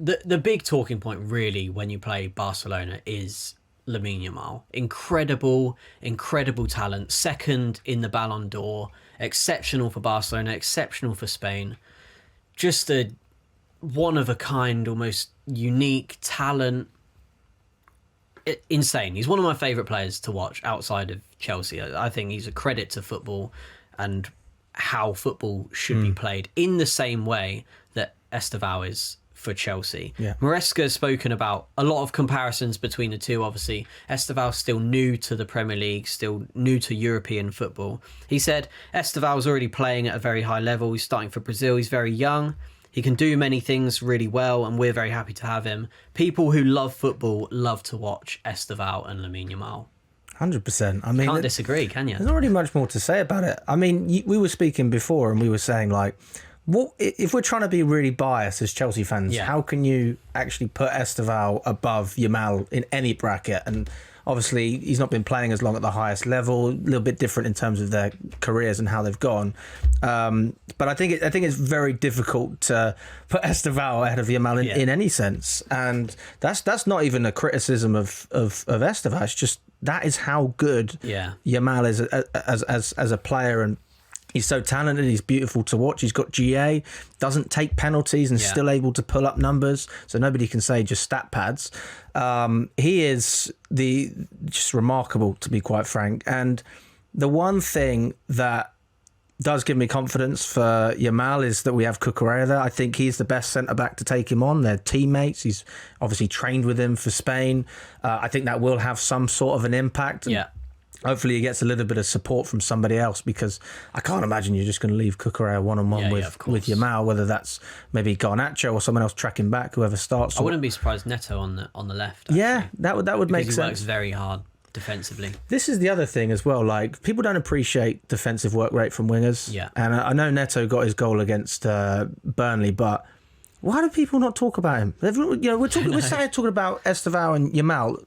the big talking point really when you play Barcelona is Lamine Yamal. Incredible talent. Second in the Ballon d'Or. Exceptional for Barcelona. Exceptional for Spain. Just a one-of-a-kind, almost unique talent. Insane. He's one of my favourite players to watch outside of Chelsea. I think he's a credit to football and how football should be played in the same way that Estevao is for Chelsea. Yeah. Maresca has spoken about a lot of comparisons between the two. Obviously, Estevao's still new to the Premier League, still new to European football. He said Estevao's already playing at a very high level. He's starting for Brazil. He's very young. He can do many things really well, and we're very happy to have him. People who love football love to watch Estevao and Lamine Yamal. 100%. I mean, Can't disagree, can you? There's not really much more to say about it. I mean, we were speaking before and we were saying, like, what if we're trying to be really biased as Chelsea fans, how can you actually put Estevao above Yamal in any bracket? And obviously, he's not been playing as long at the highest level, a little bit different in terms of their careers and how they've gone. But I think it's very difficult to put Estevao ahead of Yamal in any sense. And that's not even a criticism of Estevao. It's just that is how good Yamal is as a player, and he's so talented. He's beautiful to watch. He's got GA, doesn't take penalties, and still able to pull up numbers. So nobody can say just stat pads. He is just remarkable, to be quite frank. And the one thing that does give me confidence for Yamal is that we have Cucurella there. I think he's the best centre-back to take him on. They're teammates. He's obviously trained with him for Spain. I think that will have some sort of an impact. Yeah. Hopefully he gets a little bit of support from somebody else, because I can't imagine you're just going to leave Cucurella one-on-one with Yamal, whether that's maybe Garnacho or someone else tracking back, whoever starts. I wouldn't be surprised Neto on the left. Actually, that would make sense. He works very hard defensively. This is the other thing as well. Like, people don't appreciate defensive work rate from wingers. Yeah. And I know Neto got his goal against Burnley, but why do people not talk about him? We're talking about Estevao and Yamal.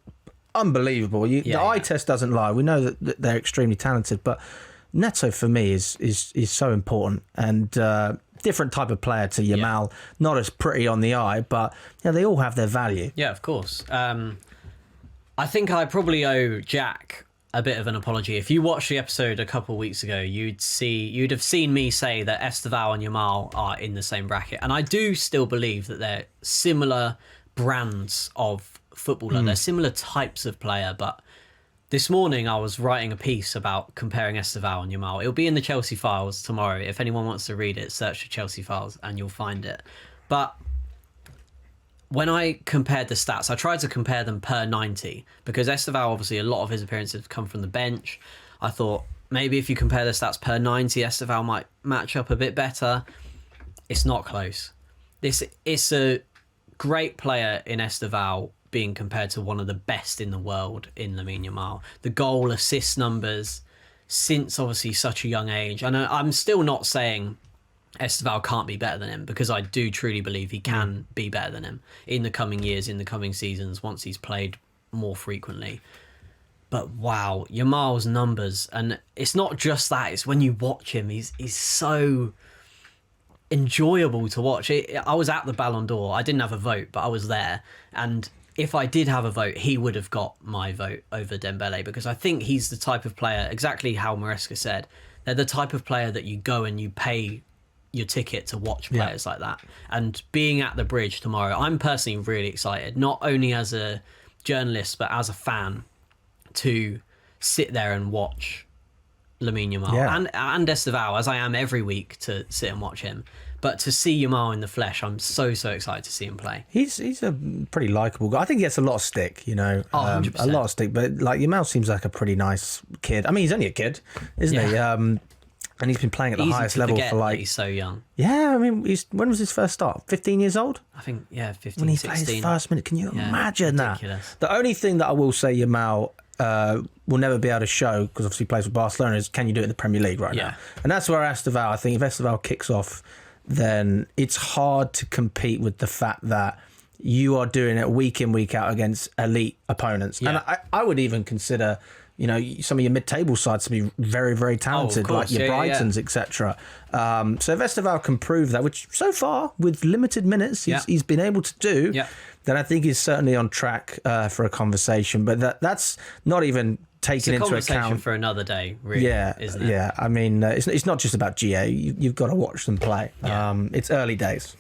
Unbelievable. The eye test doesn't lie. We know that they're extremely talented, but Neto for me is so important, and different type of player to Yamal. Not as pretty on the eye, but they all have their value. Yeah, of course. I think I probably owe Jack a bit of an apology. If you watched the episode a couple of weeks ago, you'd have seen me say that Estevao and Yamal are in the same bracket, and I do still believe that they're similar brands of footballer. They're similar types of player, but this morning I was writing a piece about comparing Estevao and Yamal. It'll be in the Chelsea Files tomorrow. If anyone wants to read it, search for Chelsea Files and you'll find it. But when I compared the stats, I tried to compare them per 90, because Estevao, obviously, a lot of his appearances have come from the bench. I thought maybe if you compare the stats per 90, Estevao might match up a bit better. It's not close. It's a great player in Estevao being compared to one of the best in the world in Lamine Yamal. The goal assist numbers since obviously such a young age. And I'm still not saying Estevao can't be better than him, because I do truly believe he can be better than him in the coming years, in the coming seasons, once he's played more frequently. But wow, Yamal's numbers, and it's not just that, it's when you watch him, he's so enjoyable to watch. I was at the Ballon d'Or. I didn't have a vote, but I was there, and if I did have a vote, he would have got my vote over Dembele, because I think he's the type of player, exactly how Maresca said, they're the type of player that you go and you pay your ticket to watch players like that. And being at the Bridge tomorrow, I'm personally really excited, not only as a journalist, but as a fan, to sit there and watch Lamine Yamal and Estevao, as I am every week to sit and watch him. But to see Yamal in the flesh, I'm so excited to see him play. He's a pretty likeable guy. I think he gets a lot of stick, 100%. A lot of stick. But like, Yamal seems like a pretty nice kid. I mean, he's only a kid, isn't he? And he's been playing at the highest level for like... he's so young. Yeah, I mean, when was his first start? 15 years old? I think, 15, when he 16. played his first minute. Can you imagine ridiculous. That? The only thing that I will say Yamal will never be able to show, because obviously he plays for Barcelona, is can you do it in the Premier League right now? And that's where Estevao, I think if Estevao kicks off, then it's hard to compete with the fact that you are doing it week in, week out against elite opponents. And I would even consider some of your mid-table sides to be very, very talented, course. like your Brightons, etc. So if Estevao can prove that, which so far with limited minutes he's been able to do, then I think he's certainly on track for a conversation. But that's not even taken into account. It's a conversation for another day, really, isn't it? Yeah. I mean, it's not just about GA. You've got to watch them play. It's early days.